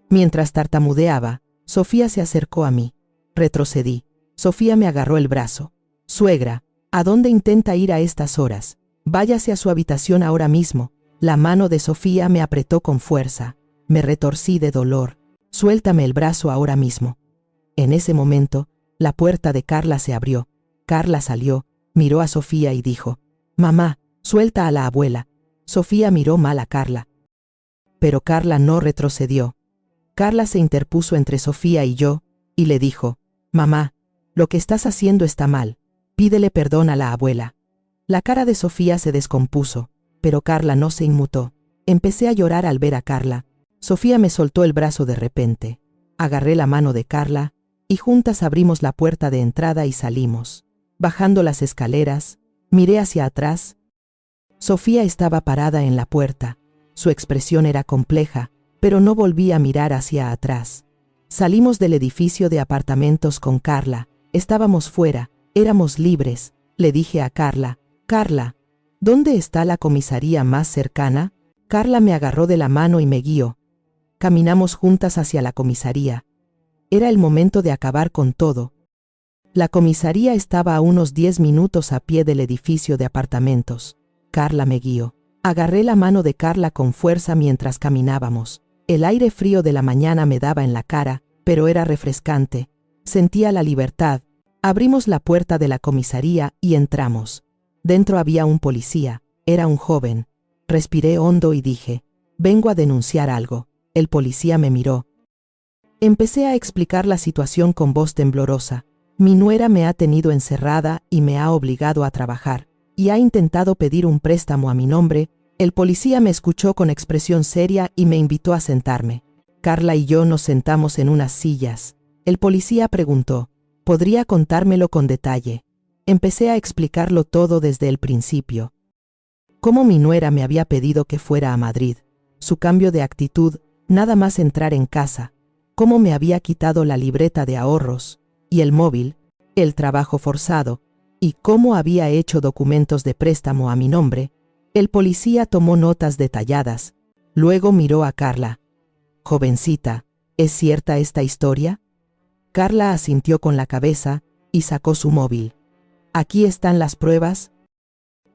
Mientras tartamudeaba, Sofía se acercó a mí. Retrocedí. Sofía me agarró el brazo. «Suegra, ¿a dónde intenta ir a estas horas? Váyase a su habitación ahora mismo». La mano de Sofía me apretó con fuerza. Me retorcí de dolor. «Suéltame el brazo ahora mismo». En ese momento, la puerta de Carla se abrió. Carla salió, miró a Sofía y dijo: «Mamá, suelta a la abuela». Sofía miró mal a Carla. Pero Carla no retrocedió. Carla se interpuso entre Sofía y yo, y le dijo: «Mamá, lo que estás haciendo está mal. Pídele perdón a la abuela». La cara de Sofía se descompuso, pero Carla no se inmutó. Empecé a llorar al ver a Carla. Sofía me soltó el brazo de repente. Agarré la mano de Carla, y juntas abrimos la puerta de entrada y salimos. Bajando las escaleras, miré hacia atrás. Sofía estaba parada en la puerta. Su expresión era compleja, pero no volví a mirar hacia atrás. Salimos del edificio de apartamentos con Carla. Estábamos fuera, éramos libres. Le dije a Carla: «Carla, ¿dónde está la comisaría más cercana?». Carla me agarró de la mano y me guió. Caminamos juntas hacia la comisaría. Era el momento de acabar con todo. La comisaría estaba a unos 10 minutos a pie del edificio de apartamentos. Carla me guió. Agarré la mano de Carla con fuerza mientras caminábamos. El aire frío de la mañana me daba en la cara, pero era refrescante. Sentía la libertad. Abrimos la puerta de la comisaría y entramos. Dentro había un policía. Era un joven. Respiré hondo y dije: «Vengo a denunciar algo». El policía me miró. Empecé a explicar la situación con voz temblorosa. «Mi nuera me ha tenido encerrada y me ha obligado a trabajar, y ha intentado pedir un préstamo a mi nombre». El policía me escuchó con expresión seria y me invitó a sentarme. Carla y yo nos sentamos en unas sillas. El policía preguntó: «¿Podría contármelo con detalle?». Empecé a explicarlo todo desde el principio. Cómo mi nuera me había pedido que fuera a Madrid, su cambio de actitud, nada más entrar en casa, cómo me había quitado la libreta de ahorros y el móvil, el trabajo forzado, y cómo había hecho documentos de préstamo a mi nombre. El policía tomó notas detalladas. Luego miró a Carla. «Jovencita, ¿es cierta esta historia?». Carla asintió con la cabeza y sacó su móvil. Aquí están las pruebas.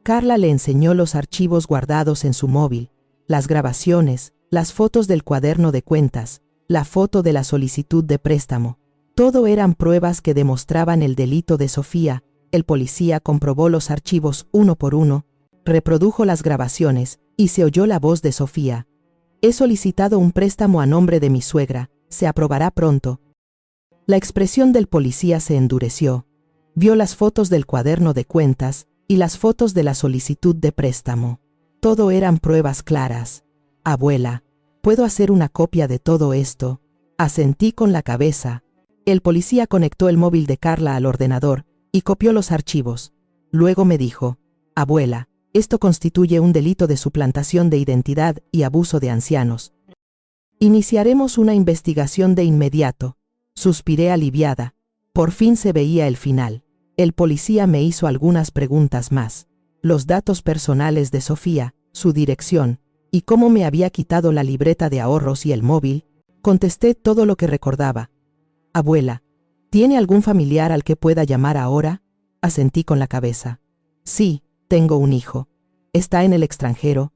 Carla le enseñó los archivos guardados en su móvil, las grabaciones, las fotos del cuaderno de cuentas, la foto de la solicitud de préstamo. Todo eran pruebas que demostraban el delito de Sofía. El policía comprobó los archivos uno por uno, reprodujo las grabaciones y se oyó la voz de Sofía. He solicitado un préstamo a nombre de mi suegra, se aprobará pronto. La expresión del policía se endureció. Vio las fotos del cuaderno de cuentas y las fotos de la solicitud de préstamo. Todo eran pruebas claras. Abuela, ¿puedo hacer una copia de todo esto? Asentí con la cabeza. El policía conectó el móvil de Carla al ordenador y copió los archivos. Luego me dijo, abuela, esto constituye un delito de suplantación de identidad y abuso de ancianos. Iniciaremos una investigación de inmediato. Suspiré aliviada. Por fin se veía el final. El policía me hizo algunas preguntas más. Los datos personales de Sofía, su dirección, y cómo me había quitado la libreta de ahorros y el móvil. Contesté todo lo que recordaba. Abuela, ¿tiene algún familiar al que pueda llamar ahora? Asentí con la cabeza. Sí, tengo un hijo. ¿Está en el extranjero?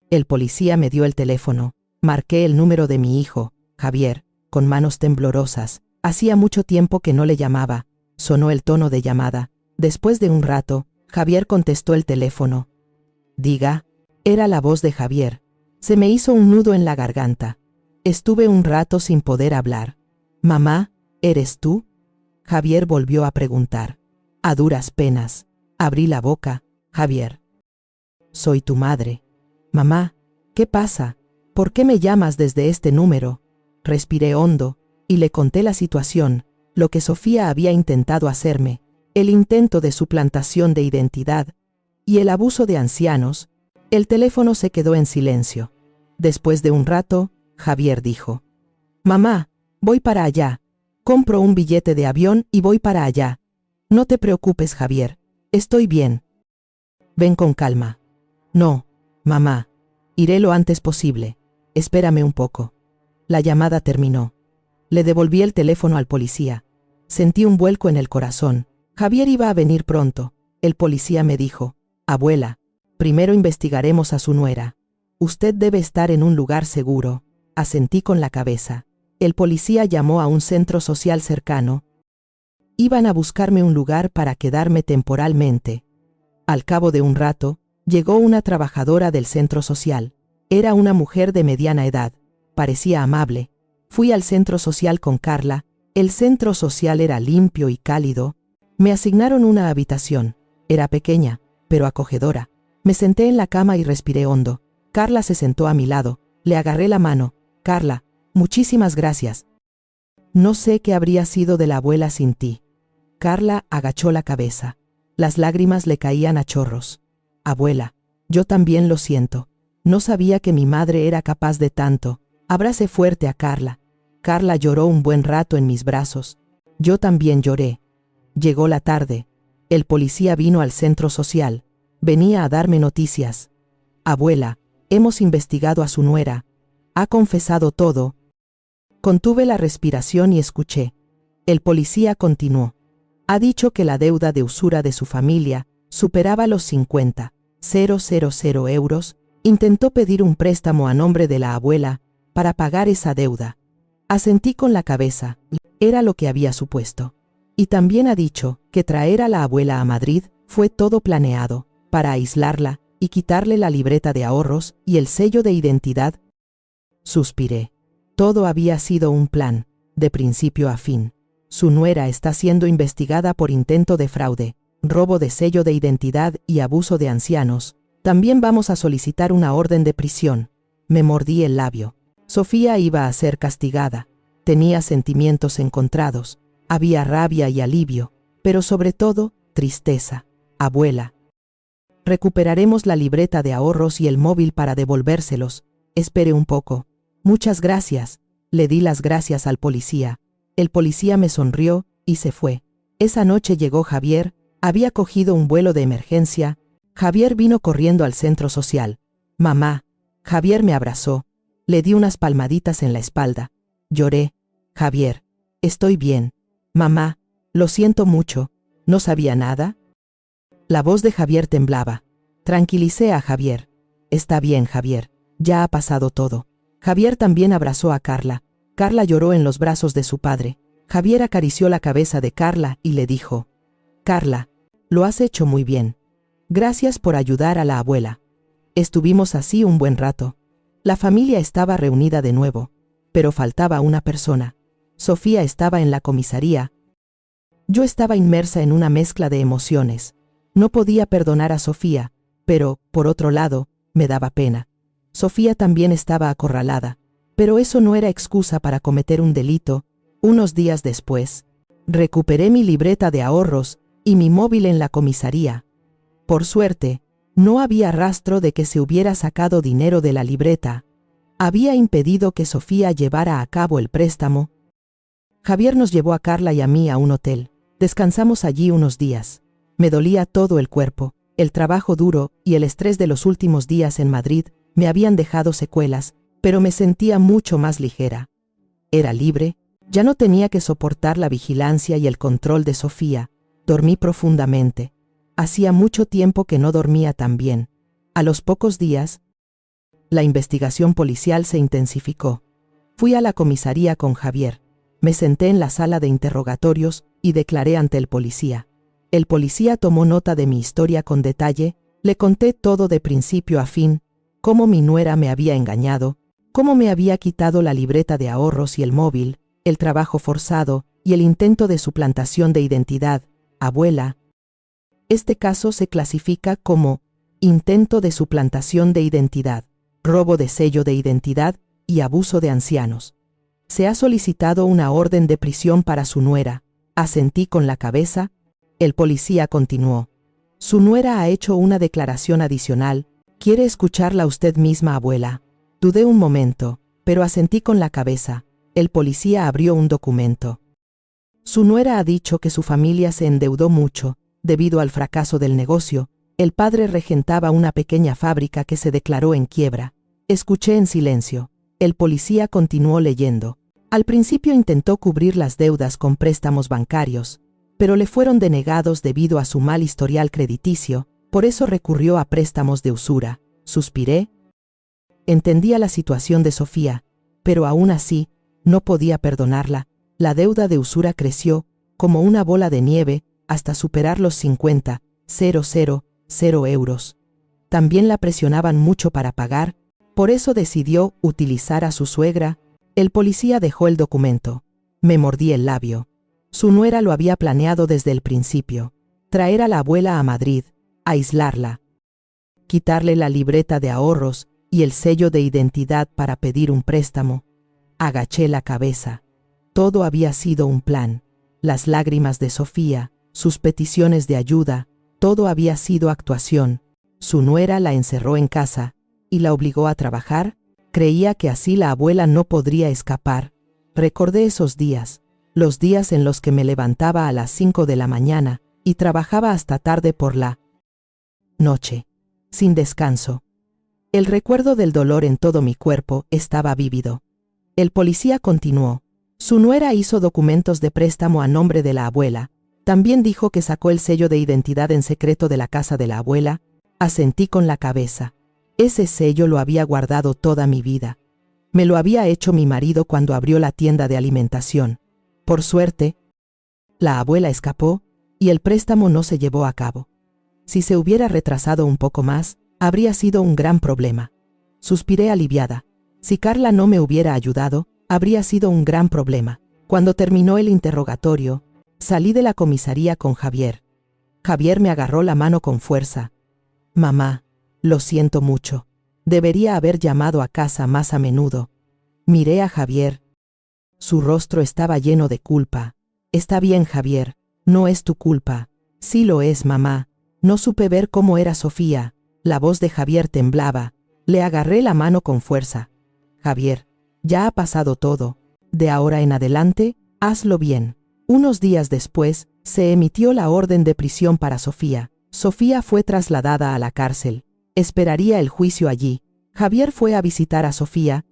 El policía me dio el teléfono. Marqué el número de mi hijo, Javier, con manos temblorosas. Hacía mucho tiempo que no le llamaba. Sonó el tono de llamada. Después de un rato, Javier contestó el teléfono. Diga, era la voz de Javier. Se me hizo un nudo en la garganta. Estuve un rato sin poder hablar. Mamá, ¿eres tú? Javier volvió a preguntar. A duras penas. Abrí la boca. Javier. Soy tu madre. Mamá, ¿qué pasa? ¿Por qué me llamas desde este número? Respiré hondo y le conté la situación, lo que Sofía había intentado hacerme, el intento de suplantación de identidad y el abuso de ancianos. El teléfono se quedó en silencio. Después de un rato, Javier dijo, Mamá, voy para allá. Compro un billete de avión y voy para allá. No te preocupes, Javier. Estoy bien. Ven con calma. No, mamá. Iré lo antes posible. Espérame un poco. La llamada terminó. Le devolví el teléfono al policía. Sentí un vuelco en el corazón. Javier iba a venir pronto. El policía me dijo, abuela, primero investigaremos a su nuera. Usted debe estar en un lugar seguro. Asentí con la cabeza. El policía llamó a un centro social cercano. Iban a buscarme un lugar para quedarme temporalmente. Al cabo de un rato, llegó una trabajadora del centro social. Era una mujer de mediana edad. Parecía amable. Fui al centro social con Carla. El centro social era limpio y cálido. Me asignaron una habitación. Era pequeña, pero acogedora. Me senté en la cama y respiré hondo. Carla se sentó a mi lado. Le agarré la mano. Carla, muchísimas gracias. No sé qué habría sido de la abuela sin ti. Carla agachó la cabeza. Las lágrimas le caían a chorros. Abuela, yo también lo siento. No sabía que mi madre era capaz de tanto. Abracé fuerte a Carla. Carla lloró un buen rato en mis brazos. Yo también lloré. Llegó la tarde. El policía vino al centro social. Venía a darme noticias. Abuela, hemos investigado a su nuera. Ha confesado todo. Contuve la respiración y escuché. El policía continuó. Ha dicho que la deuda de usura de su familia superaba los 50.000 euros. Intentó pedir un préstamo a nombre de la abuela para pagar esa deuda. Asentí con la cabeza. Era lo que había supuesto. Y también ha dicho que traer a la abuela a Madrid fue todo planeado, para aislarla y quitarle la libreta de ahorros y el sello de identidad. Suspiré. Todo había sido un plan, de principio a fin. Su nuera está siendo investigada por intento de fraude, robo de sello de identidad y abuso de ancianos. También vamos a solicitar una orden de prisión. Me mordí el labio. Sofía iba a ser castigada. Tenía sentimientos encontrados. Había rabia y alivio, pero sobre todo, tristeza. Abuela. Recuperaremos la libreta de ahorros y el móvil para devolvérselos. Espere un poco. Muchas gracias. Le di las gracias al policía. El policía me sonrió y se fue. Esa noche llegó Javier. Había cogido un vuelo de emergencia. Javier vino corriendo al centro social. Mamá. Javier me abrazó. Le di unas palmaditas en la espalda. Lloré. Javier. Estoy bien. Mamá. Lo siento mucho. ¿No sabía nada? La voz de Javier temblaba. Tranquilicé a Javier. Está bien, Javier. Ya ha pasado todo. Javier también abrazó a Carla. Carla lloró en los brazos de su padre. Javier acarició la cabeza de Carla y le dijo: Carla, lo has hecho muy bien. Gracias por ayudar a la abuela. Estuvimos así un buen rato. La familia estaba reunida de nuevo, pero faltaba una persona. Sofía estaba en la comisaría. Yo estaba inmersa en una mezcla de emociones. No podía perdonar a Sofía, pero, por otro lado, me daba pena. Sofía también estaba acorralada, pero eso no era excusa para cometer un delito. Unos días después, recuperé mi libreta de ahorros y mi móvil en la comisaría. Por suerte, no había rastro de que se hubiera sacado dinero de la libreta. Había impedido que Sofía llevara a cabo el préstamo. Javier nos llevó a Carla y a mí a un hotel. Descansamos allí unos días. Me dolía todo el cuerpo. El trabajo duro y el estrés de los últimos días en Madrid me habían dejado secuelas, pero me sentía mucho más ligera. Era libre, ya no tenía que soportar la vigilancia y el control de Sofía. Dormí profundamente. Hacía mucho tiempo que no dormía tan bien. A los pocos días, la investigación policial se intensificó. Fui a la comisaría con Javier. Me senté en la sala de interrogatorios y declaré ante el policía. El policía tomó nota de mi historia con detalle, le conté todo de principio a fin, cómo mi nuera me había engañado, cómo me había quitado la libreta de ahorros y el móvil, el trabajo forzado y el intento de suplantación de identidad. Abuela, este caso se clasifica como intento de suplantación de identidad, robo de sello de identidad y abuso de ancianos. Se ha solicitado una orden de prisión para su nuera. Asentí con la cabeza. El policía continuó. Su nuera ha hecho una declaración adicional. ¿Quiere escucharla usted misma, abuela? Dudé un momento, pero asentí con la cabeza. El policía abrió un documento. Su nuera ha dicho que su familia se endeudó mucho, debido al fracaso del negocio. El padre regentaba una pequeña fábrica que se declaró en quiebra. Escuché en silencio. El policía continuó leyendo. Al principio intentó cubrir las deudas con préstamos bancarios, pero le fueron denegados debido a su mal historial crediticio, por eso recurrió a préstamos de usura. Suspiré. Entendía la situación de Sofía, pero aún así, no podía perdonarla. La deuda de usura creció, como una bola de nieve, hasta superar los 50,000 euros. También la presionaban mucho para pagar, por eso decidió utilizar a su suegra. El policía dejó el documento. Me mordí el labio. Su nuera lo había planeado desde el principio. Traer a la abuela a Madrid, aislarla, quitarle la libreta de ahorros y el sello de identidad para pedir un préstamo. Agaché la cabeza. Todo había sido un plan. Las lágrimas de Sofía, sus peticiones de ayuda, todo había sido actuación. Su nuera la encerró en casa y la obligó a trabajar. Creía que así la abuela no podría escapar. Recordé esos días, los días en los que me levantaba a las 5 de la mañana y trabajaba hasta tarde por la noche, sin descanso. El recuerdo del dolor en todo mi cuerpo estaba vívido. El policía continuó. Su nuera hizo documentos de préstamo a nombre de la abuela. También dijo que sacó el sello de identidad en secreto de la casa de la abuela. Asentí con la cabeza. Ese sello lo había guardado toda mi vida. Me lo había hecho mi marido cuando abrió la tienda de alimentación. Por suerte, la abuela escapó y el préstamo no se llevó a cabo. Si se hubiera retrasado un poco más, habría sido un gran problema. Suspiré aliviada. Si Carla no me hubiera ayudado, habría sido un gran problema. Cuando terminó el interrogatorio, salí de la comisaría con Javier. Javier me agarró la mano con fuerza. Mamá, lo siento mucho. Debería haber llamado a casa más a menudo. Miré a Javier. Su rostro estaba lleno de culpa. Está bien, Javier, no es tu culpa. Sí lo es, mamá. No supe ver cómo era Sofía. La voz de Javier temblaba. Le agarré la mano con fuerza. Javier, ya ha pasado todo. De ahora en adelante, hazlo bien. Unos días después, se emitió la orden de prisión para Sofía. Sofía fue trasladada a la cárcel. Esperaría el juicio allí. Javier fue a visitar a Sofía.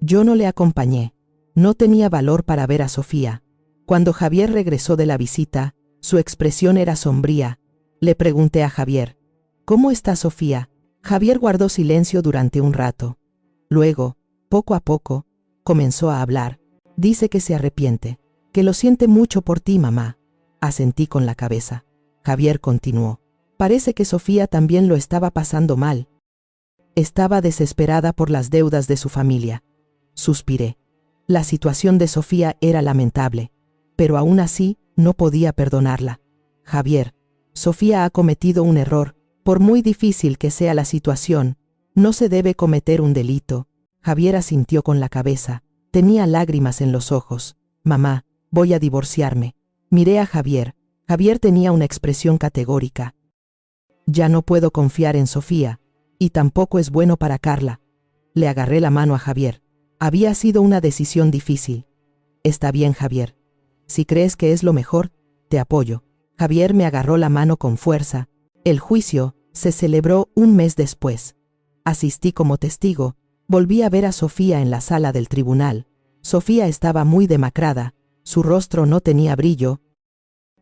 Yo no le acompañé. No tenía valor para ver a Sofía. Cuando Javier regresó de la visita, su expresión era sombría. Le pregunté a Javier. ¿Cómo está Sofía? Javier guardó silencio durante un rato. Luego, poco a poco, comenzó a hablar. Dice que se arrepiente, que lo siente mucho por ti, mamá. Asentí con la cabeza. Javier continuó. Parece que Sofía también lo estaba pasando mal. Estaba desesperada por las deudas de su familia. Suspiré. La situación de Sofía era lamentable, pero aún así no podía perdonarla. Javier, Sofía ha cometido un error, por muy difícil que sea la situación, no se debe cometer un delito. Javier asintió con la cabeza, tenía lágrimas en los ojos. Mamá, voy a divorciarme. Miré a Javier. Javier tenía una expresión categórica. Ya no puedo confiar en Sofía, y tampoco es bueno para Carla. Le agarré la mano a Javier. Había sido una decisión difícil. Está bien, Javier. Si crees que es lo mejor, te apoyo. Javier me agarró la mano con fuerza. El juicio se celebró un mes después. Asistí como testigo. Volví a ver a Sofía en la sala del tribunal. Sofía estaba muy demacrada. Su rostro no tenía brillo.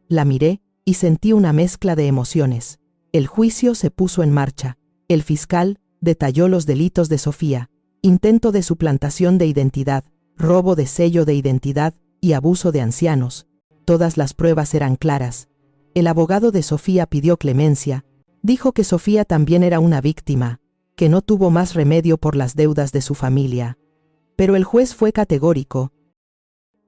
La miré y sentí una mezcla de emociones. El juicio se puso en marcha. El fiscal detalló los delitos de Sofía: intento de suplantación de identidad, robo de sello de identidad y abuso de ancianos. Todas las pruebas eran claras. El abogado de Sofía pidió clemencia. Dijo que Sofía también era una víctima, que no tuvo más remedio por las deudas de su familia. Pero el juez fue categórico.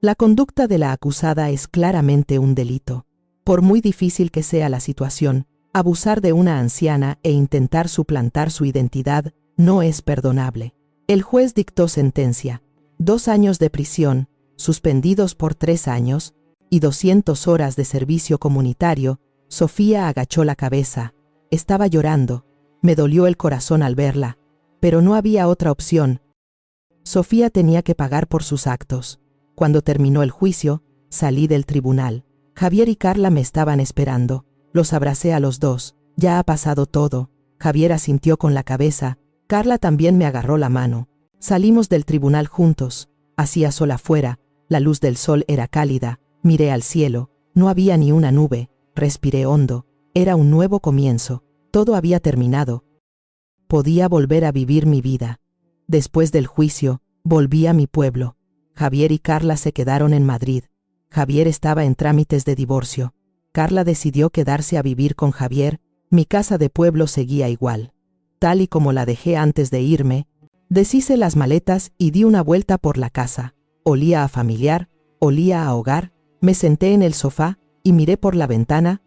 La conducta de la acusada es claramente un delito. Por muy difícil que sea la situación, abusar de una anciana e intentar suplantar su identidad no es perdonable. El juez dictó sentencia: 2 años de prisión, suspendidos por 3 años, y 200 horas de servicio comunitario. Sofía agachó la cabeza. Estaba llorando. Me dolió el corazón al verla, pero no había otra opción. Sofía tenía que pagar por sus actos. Cuando terminó el juicio, salí del tribunal. Javier y Carla me estaban esperando. Los abracé a los dos. Ya ha pasado todo. Javier asintió con la cabeza. Carla también me agarró la mano. Salimos del tribunal juntos. Hacía sol afuera. La luz del sol era cálida. Miré al cielo. No había ni una nube. Respiré hondo. Era un nuevo comienzo. Todo había terminado. Podía volver a vivir mi vida. Después del juicio, volví a mi pueblo. Javier y Carla se quedaron en Madrid. Javier estaba en trámites de divorcio. Carla decidió quedarse a vivir con Javier. Mi casa de pueblo seguía igual. Tal y como la dejé antes de irme, deshice las maletas y di una vuelta por la casa. Olía a familiar, olía a hogar. Me senté en el sofá y miré por la ventana.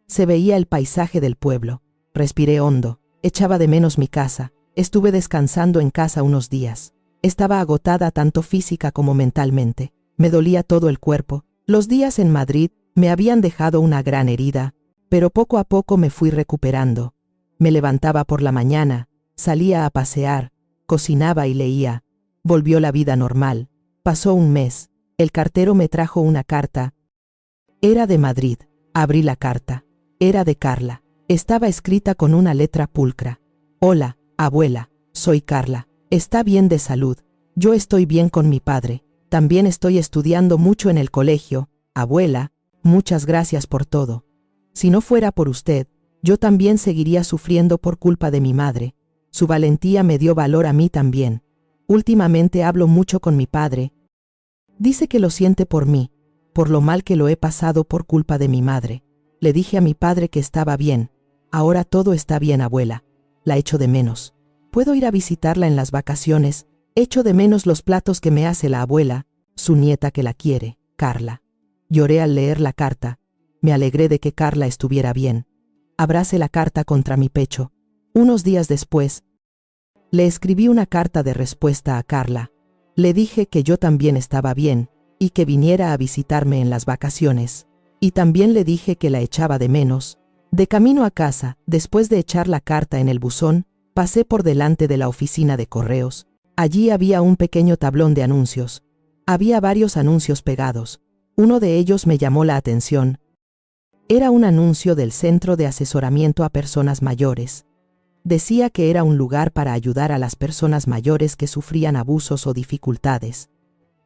Se veía el paisaje del pueblo. Respiré hondo. Echaba de menos mi casa. Estuve descansando en casa unos días. Estaba agotada tanto física como mentalmente. Me dolía todo el cuerpo. Los días en Madrid me habían dejado una gran herida, pero poco a poco me fui recuperando. Me levantaba por la mañana, salía a pasear, cocinaba y leía. Volvió la vida normal. Pasó un mes. El cartero me trajo una carta. Era de Madrid. Abrí la carta. Era de Carla. Estaba escrita con una letra pulcra. Hola, abuela, soy Carla. Está bien de salud. Yo estoy bien con mi padre. También estoy estudiando mucho en el colegio. Abuela, muchas gracias por todo. Si no fuera por usted, yo también seguiría sufriendo por culpa de mi madre. Su valentía me dio valor a mí también. Últimamente hablo mucho con mi padre. Dice que lo siente por mí, por lo mal que lo he pasado por culpa de mi madre. Le dije a mi padre que estaba bien. Ahora todo está bien, abuela. La echo de menos. Puedo ir a visitarla en las vacaciones. Echo de menos los platos que me hace la abuela, su nieta que la quiere, Carla. Lloré al leer la carta. Me alegré de que Carla estuviera bien. Abracé la carta contra mi pecho. Unos días después, le escribí una carta de respuesta a Carla. Le dije que yo también estaba bien y que viniera a visitarme en las vacaciones. Y también le dije que la echaba de menos. De camino a casa, después de echar la carta en el buzón, pasé por delante de la oficina de correos. Allí había un pequeño tablón de anuncios. Había varios anuncios pegados. Uno de ellos me llamó la atención. Era un anuncio del Centro de Asesoramiento a Personas Mayores. Decía que era un lugar para ayudar a las personas mayores que sufrían abusos o dificultades.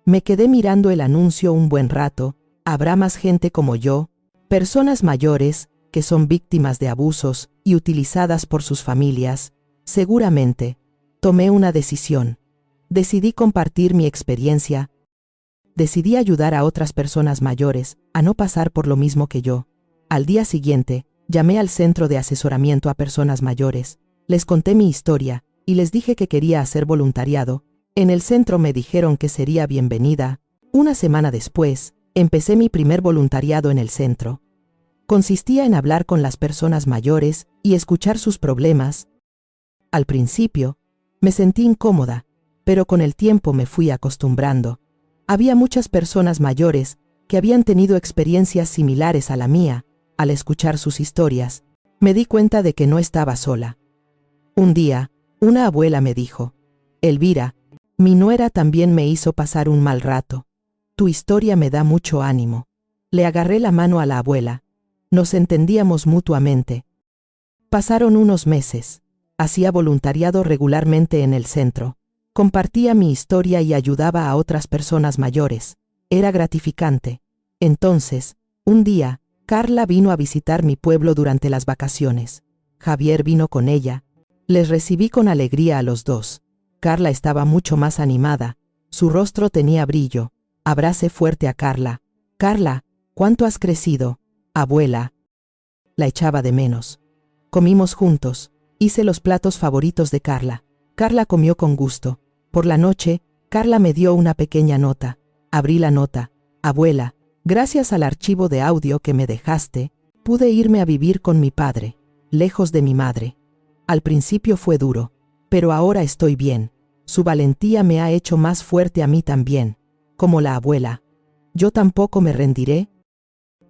Me quedé mirando el anuncio un buen rato. ¿Habrá más gente como yo? Personas mayores que son víctimas de abusos y utilizadas por sus familias, seguramente, tomé una decisión. Decidí compartir mi experiencia. Decidí ayudar a otras personas mayores a no pasar por lo mismo que yo. Al día siguiente, llamé al centro de asesoramiento a personas mayores, les conté mi historia y les dije que quería hacer voluntariado. En el centro me dijeron que sería bienvenida. Una semana después, empecé mi primer voluntariado en el centro. Consistía en hablar con las personas mayores y escuchar sus problemas. Al principio, me sentí incómoda, pero con el tiempo me fui acostumbrando. Había muchas personas mayores que habían tenido experiencias similares a la mía. Al escuchar sus historias, me di cuenta de que no estaba sola. Un día, una abuela me dijo: Elvira, mi nuera también me hizo pasar un mal rato. Tu historia me da mucho ánimo. Le agarré la mano a la abuela. Nos entendíamos mutuamente. Pasaron unos meses. Hacía voluntariado regularmente en el centro. Compartía mi historia y ayudaba a otras personas mayores. Era gratificante. Entonces, un día, Carla vino a visitar mi pueblo durante las vacaciones. Javier vino con ella. Les recibí con alegría a los dos. Carla estaba mucho más animada. Su rostro tenía brillo. Abracé fuerte a Carla. Carla, ¿cuánto has crecido? Abuela. La echaba de menos. Comimos juntos. Hice los platos favoritos de Carla. Carla comió con gusto. Por la noche, Carla me dio una pequeña nota. Abrí la nota. Abuela, gracias al archivo de audio que me dejaste, pude irme a vivir con mi padre, lejos de mi madre. Al principio fue duro, pero ahora estoy bien. Su valentía me ha hecho más fuerte a mí también, como la abuela. Yo tampoco me rendiré.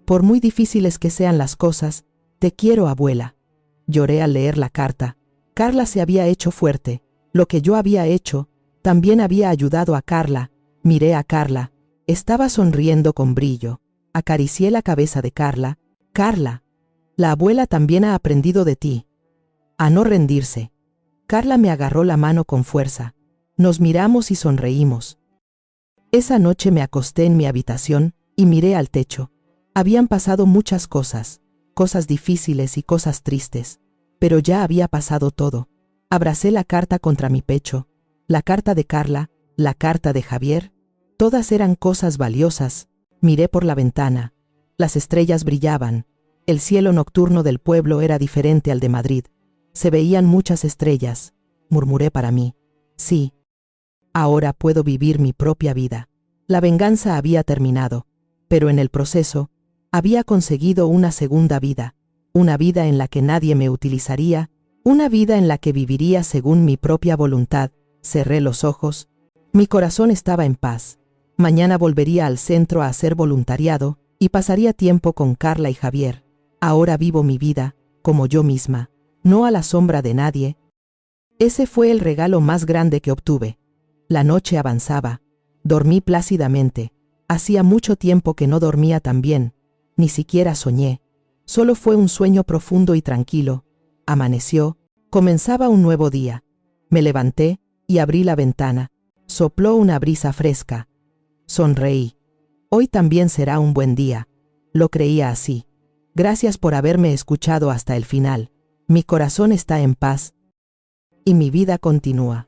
Por muy difíciles que sean las cosas, te quiero, abuela. Lloré al leer la carta. Carla se había hecho fuerte. Lo que yo había hecho, también había ayudado a Carla. Miré a Carla. Estaba sonriendo con brillo. Acaricié la cabeza de Carla. Carla, la abuela también ha aprendido de ti. A no rendirse. Carla me agarró la mano con fuerza. Nos miramos y sonreímos. Esa noche me acosté en mi habitación y miré al techo. Habían pasado muchas cosas, cosas difíciles y cosas tristes, pero ya había pasado todo. Abracé la carta contra mi pecho, la carta de Carla, la carta de Javier. Todas eran cosas valiosas. Miré por la ventana. Las estrellas brillaban. El cielo nocturno del pueblo era diferente al de Madrid. Se veían muchas estrellas. Murmuré para mí. Sí. Ahora puedo vivir mi propia vida. La venganza había terminado, pero en el proceso, había conseguido una segunda vida. Una vida en la que nadie me utilizaría. Una vida en la que viviría según mi propia voluntad. Cerré los ojos. Mi corazón estaba en paz. Mañana volvería al centro a hacer voluntariado y pasaría tiempo con Carla y Javier. Ahora vivo mi vida, como yo misma, no a la sombra de nadie. Ese fue el regalo más grande que obtuve. La noche avanzaba. Dormí plácidamente. Hacía mucho tiempo que no dormía tan bien. Ni siquiera soñé. Solo fue un sueño profundo y tranquilo. Amaneció. Comenzaba un nuevo día. Me levanté y abrí la ventana. Sopló una brisa fresca. Sonreí. Hoy también será un buen día. Lo creía así. Gracias por haberme escuchado hasta el final. Mi corazón está en paz y mi vida continúa.